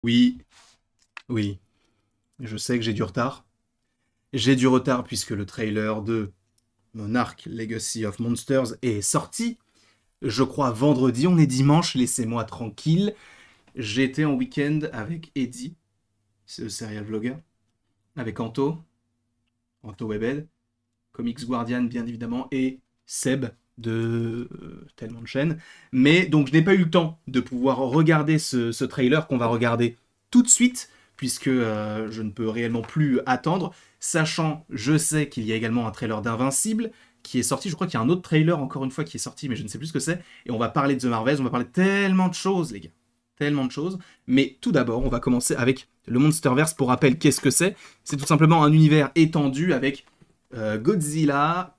Oui, oui, je sais que j'ai du retard. J'ai du retard puisque le trailer de Monarch Legacy of Monsters est sorti. Je crois vendredi, on est dimanche, laissez-moi tranquille. J'étais en week-end avec Eddie, c'est le serial vlogger, avec Anto Webed, Comics Guardian bien évidemment, et Seb de tellement de chaînes. Mais donc je n'ai pas eu le temps de pouvoir regarder ce trailer qu'on va regarder tout de suite, puisque je ne peux réellement plus attendre, sachant, je sais qu'il y a également un trailer d'Invincible qui est sorti, je crois qu'il y a un autre trailer encore une fois qui est sorti, mais je ne sais plus ce que c'est, et on va parler de The Marvels, on va parler de tellement de choses les gars, tellement de choses, mais tout d'abord on va commencer avec le Monsterverse. Pour rappel, qu'est-ce que c'est? C'est tout simplement un univers étendu avec Godzilla,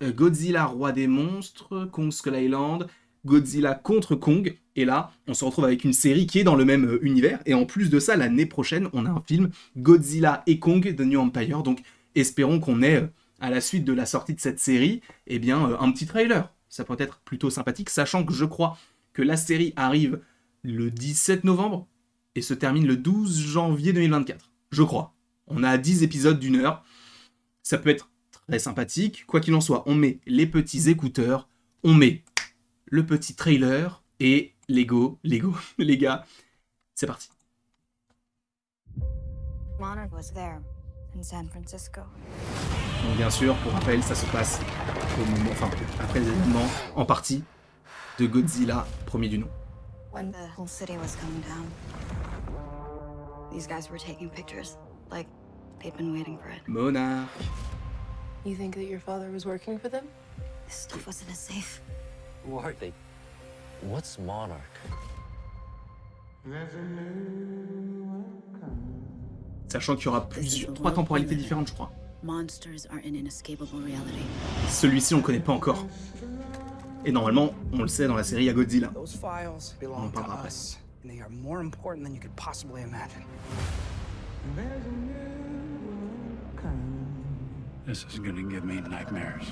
Godzilla roi des monstres, Kong Skull Island, Godzilla contre Kong, et là, on se retrouve avec une série qui est dans le même univers, et en plus de ça, l'année prochaine, on a un film Godzilla et Kong The New Empire, donc espérons qu'on ait, à la suite de la sortie de cette série, eh bien, un petit trailer. Ça pourrait être plutôt sympathique, sachant que je crois que la série arrive le 17 novembre, et se termine le 12 janvier 2024, je crois. On a 10 épisodes d'une heure, ça peut être très sympathique. Quoi qu'il en soit, on met les petits écouteurs, on met le petit trailer et Lego, les gars, c'est parti. Monarch was there in San Francisco. Donc bien sûr, pour rappel, ça se passe au moment, enfin après les événements en partie de Godzilla premier du nom. When the whole city was coming down, these guys were taking pictures, like they'd been waiting for it. Monarch. You think that your father was working for them? This stuff was in a safe. Who are they? What's Monarch? Sachant qu'il y aura trois temporalités différentes, je crois. Monsters are an inescapable reality. Celui-ci, on ne connaît pas encore. Et normalement, on le sait, dans la série, il y a Godzilla. Those files belong to us, and they are more important than you could possibly imagine. This is gonna give me nightmares.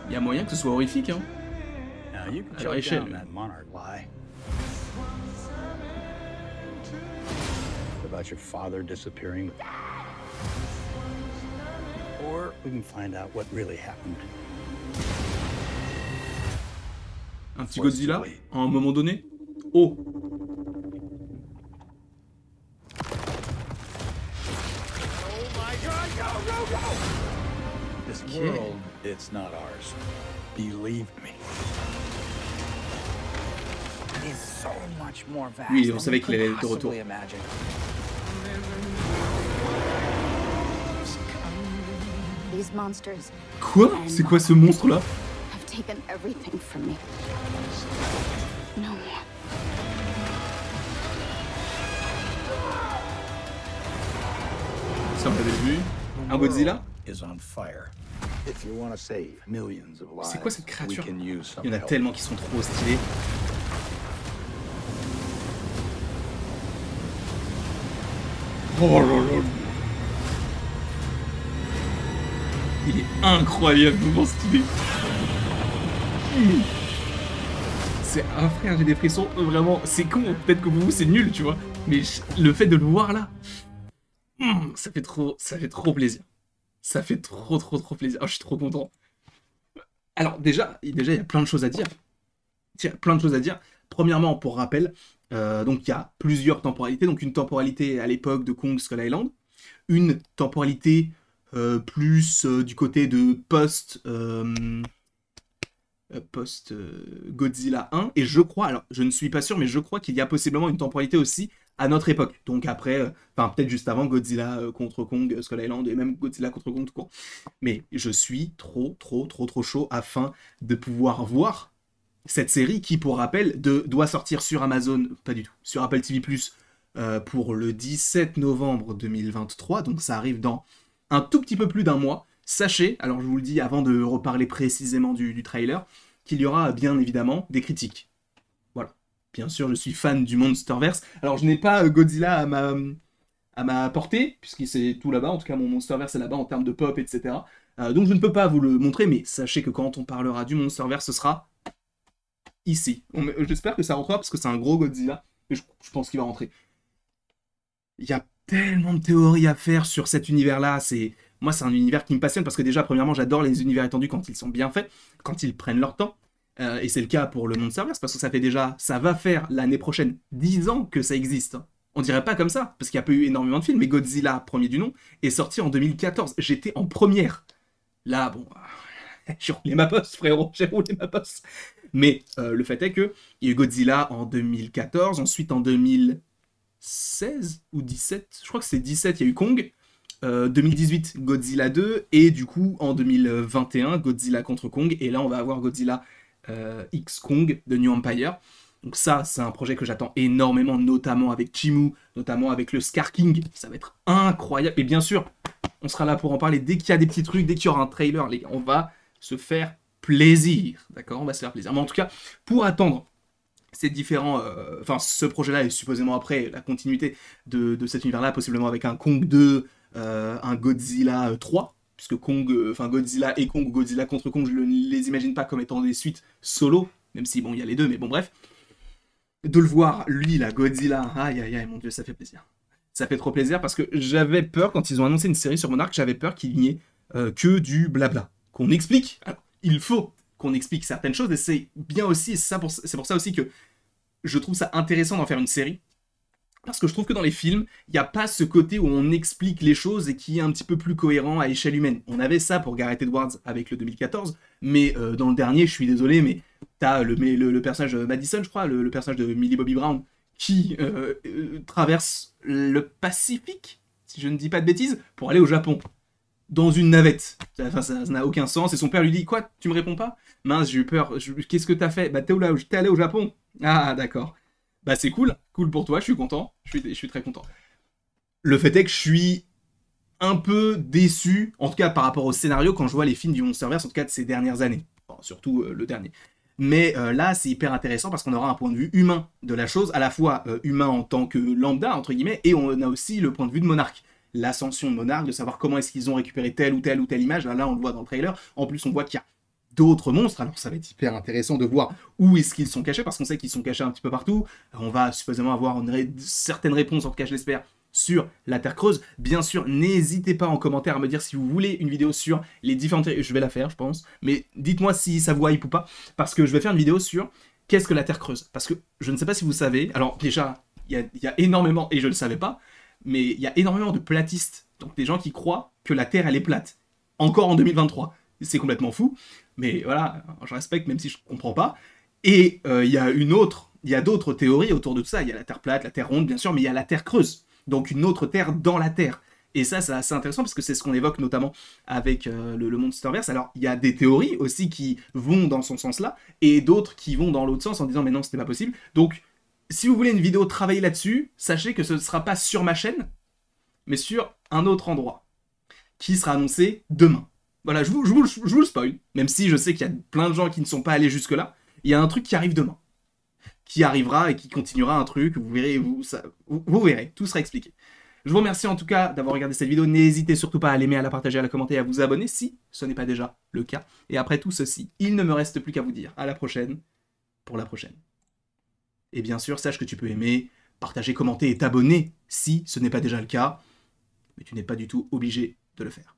Il y a moyen que ce soit horrifique, hein. Now you can Alors, choke échelle. down that monarch lie. About your father disappearing. Or we can find out what really happened. Un petit Godzilla, à un moment donné. Oh! This Okay. world, it's not ours. Believe me. It is so much more vast Oui, on than savait we qu'il allait could être de retour. possibly imagine. These monsters Quoi? C'est quoi ce monstre-là? have taken everything from me. No more. Ça, on l'avait vu. Un Godzilla? Is on fire. If you want to save millions of lives, C'est quoi cette we créature? can use some Il y en a help. tellement qui sont trop stylés. Oh là là. Il est incroyablement stylé. C'est un frère, j'ai des frissons, vraiment, c'est con, peut-être que pour vous c'est nul, tu vois, mais le fait de le voir là, ça fait trop plaisir. Ça fait trop plaisir. Oh, je suis trop content. Alors déjà, il y a plein de choses à dire. Tiens, plein de choses à dire. Premièrement, pour rappel, donc il y a plusieurs temporalités. Donc une temporalité à l'époque de Kong Skull Island, une temporalité plus du côté de post Godzilla 1, et je crois, alors je ne suis pas sûr, mais je crois qu'il y a possiblement une temporalité aussi à notre époque, donc après, enfin peut-être juste avant Godzilla contre Kong, Skull Island, et même Godzilla contre Kong tout court. Mais je suis trop chaud afin de pouvoir voir cette série qui, pour rappel, doit sortir sur Amazon, pas du tout, sur Apple TV+, pour le 17 novembre 2023, donc ça arrive dans un tout petit peu plus d'un mois. Sachez, alors je vous le dis avant de reparler précisément du trailer, qu'il y aura bien évidemment des critiques. Voilà. Bien sûr, je suis fan du Monsterverse. Alors je n'ai pas Godzilla à ma portée, puisque c'est tout là-bas, en tout cas mon Monsterverse est là-bas en termes de pop, etc. Donc je ne peux pas vous le montrer, mais sachez que quand on parlera du Monsterverse, ce sera ici. J'espère que ça rentrera, parce que c'est un gros Godzilla. Et je pense qu'il va rentrer. Il y a tellement de théories à faire sur cet univers-là. Moi, c'est un univers qui me passionne parce que déjà, premièrement, j'adore les univers étendus quand ils sont bien faits, quand ils prennent leur temps. Et c'est le cas pour le Monsterverse parce que ça va faire l'année prochaine 10 ans que ça existe. Hein. On dirait pas comme ça, parce qu'il n'y a pas eu énormément de films, mais Godzilla, premier du nom, est sorti en 2014. J'étais en première. Là, bon, j'ai roulé ma bosse, frérot, j'ai roulé ma bosse. Mais le fait est que il y a eu Godzilla en 2014, ensuite en 2016 ou 17, je crois que c'est 17, il y a eu Kong. 2018, Godzilla 2, et du coup, en 2021, Godzilla contre Kong, et là, on va avoir Godzilla X Kong de New Empire. Donc ça, c'est un projet que j'attends énormément, notamment avec Chimu, notamment avec le Scar King. Ça va être incroyable. Et bien sûr, on sera là pour en parler dès qu'il y a des petits trucs, dès qu'il y aura un trailer, les gars. On va se faire plaisir, d'accord? On va se faire plaisir. Mais en tout cas, pour attendre ces différents... ce projet-là est supposément après la continuité de cet univers-là, possiblement avec un Kong 2, un Godzilla 3, puisque Godzilla et Kong, Godzilla contre Kong, je ne les imagine pas comme étant des suites solo, même si, bon, il y a les deux, mais bon, bref. De le voir, lui, là, Godzilla, aïe, aïe, aïe, mon Dieu, ça fait plaisir. Ça fait trop plaisir, parce que j'avais peur, quand ils ont annoncé une série sur Monarch, j'avais peur qu'il n'y ait que du blabla. Qu'on explique, alors, il faut qu'on explique certaines choses, et c'est bien aussi, c'est pour ça aussi que je trouve ça intéressant d'en faire une série, parce que je trouve que dans les films, il n'y a pas ce côté où on explique les choses et qui est un petit peu plus cohérent à échelle humaine. On avait ça pour Gareth Edwards avec le 2014, mais dans le dernier, je suis désolé, mais t'as le personnage de Madison, je crois, le personnage de Millie Bobby Brown, qui traverse le Pacifique, si je ne dis pas de bêtises, pour aller au Japon. Dans une navette. Enfin, ça n'a aucun sens. Et son père lui dit, quoi, tu me réponds pas? Mince, j'ai eu peur. Qu'est-ce que t'as fait? Bah t'es allé au Japon. Ah, d'accord. Bah c'est cool pour toi, je suis content, je suis très content. Le fait est que je suis un peu déçu, en tout cas par rapport au scénario, quand je vois les films du Monsterverse, en tout cas de ces dernières années, enfin, surtout le dernier. Mais là, c'est hyper intéressant parce qu'on aura un point de vue humain de la chose, à la fois humain en tant que lambda, entre guillemets, et on a aussi le point de vue de Monarch. L'ascension de Monarch, de savoir comment est-ce qu'ils ont récupéré telle ou telle image, là on le voit dans le trailer, en plus on voit qu'il y a d'autres monstres, alors ça va être hyper intéressant de voir où est-ce qu'ils sont cachés, parce qu'on sait qu'ils sont cachés un petit peu partout, on va supposément avoir certaines réponses, en tout cas je l'espère, sur la Terre creuse. Bien sûr, n'hésitez pas en commentaire à me dire si vous voulez une vidéo sur les différentes... Je vais la faire, je pense, mais dites-moi si ça vous hype ou pas, parce que je vais faire une vidéo sur qu'est-ce que la Terre creuse, parce que je ne sais pas si vous savez, alors déjà, il y a énormément, et je ne le savais pas, mais il y a énormément de platistes, donc des gens qui croient que la Terre elle est plate, encore en 2023. C'est complètement fou, mais voilà, je respecte même si je comprends pas. Et il y a d'autres théories autour de tout ça. Il y a la Terre plate, la Terre ronde, bien sûr, mais il y a la Terre creuse. Donc une autre Terre dans la Terre. Et ça, c'est assez intéressant parce que c'est ce qu'on évoque notamment avec le Monsterverse. Alors, il y a des théories aussi qui vont dans son sens-là, et d'autres qui vont dans l'autre sens en disant « mais non, c'était pas possible ». Donc, si vous voulez une vidéo travailler là-dessus, sachez que ce ne sera pas sur ma chaîne, mais sur un autre endroit, qui sera annoncé demain. Voilà, je vous le spoil, même si je sais qu'il y a plein de gens qui ne sont pas allés jusque-là. Il y a un truc qui arrive demain, qui arrivera et qui continuera un truc, vous verrez, vous verrez, tout sera expliqué. Je vous remercie en tout cas d'avoir regardé cette vidéo, n'hésitez surtout pas à l'aimer, à la partager, à la commenter et à vous abonner si ce n'est pas déjà le cas. Et après tout ceci, il ne me reste plus qu'à vous dire à la prochaine, pour la prochaine. Et bien sûr, sache que tu peux aimer, partager, commenter et t'abonner si ce n'est pas déjà le cas, mais tu n'es pas du tout obligé de le faire.